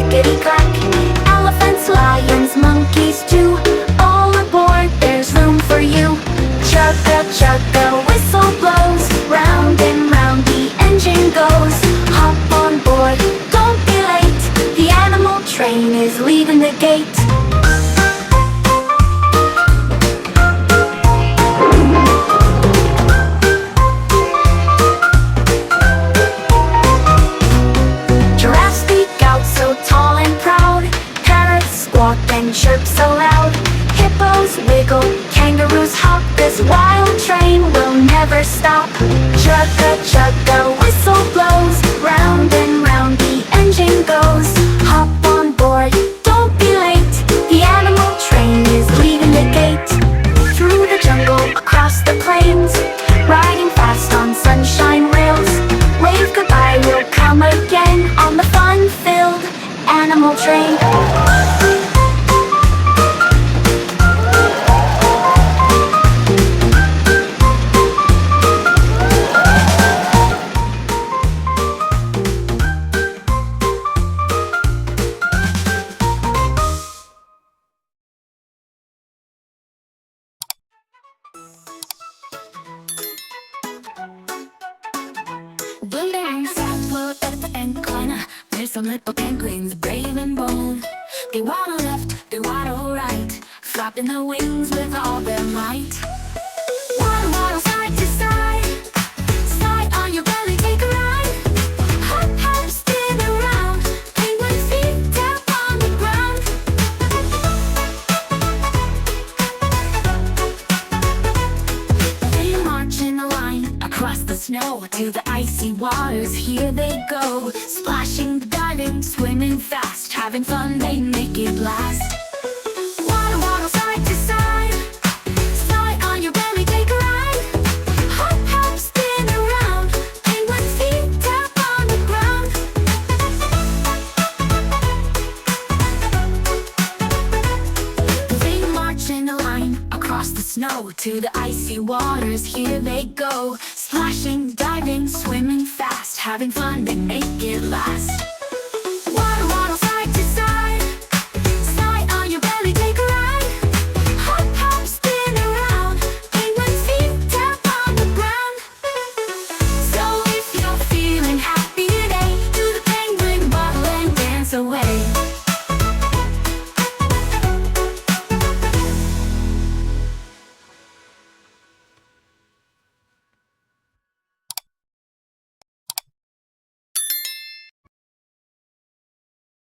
clickety-clack. Elephants, lions, monkeys too. All aboard, there's room for you. Chugga, chugga, whistle blows. Round and round the engine goes. Hop on board, don't be late. The animal train is leaving the gate. And chirp so loud. Hippos wiggle, kangaroos hop. This wild train will never stop. Chugga, chugga, whistle blows. Round and round the engine goes. Hop on board, don't be late. The animal train is leaving the gate. Through the jungle, across the plains, riding fast on sunshine rails. Wave goodbye, we'll come again on the fun-filled animal train. Blue dance, Southport, and corner. There's some little penguins, brave and bold. They waddle left, they waddle right, flapping their wings with all their might. Waddle, waddle, side to side, slide on your belly, take a ride. Hop, hop, spin around, penguin feet tap on the ground. They march in a line across the snow to the icy waters, here they go. Splashing, diving, swimming fast, having fun, they make it last. Waddle, waddle, side to side, slide on your belly, take a ride. Hop, hop, spin around, penguin feet tap on the ground. They march in a line across the snow to the icy waters, here they go. Splashing, diving, swimming fast, having fun, they make it last. Waddle, waddle, side to side, slide on your belly, take a ride. Hop, hop, spin around, penguin feet tap on the ground. So if you're feeling happy today, do the penguin waddle and dance away.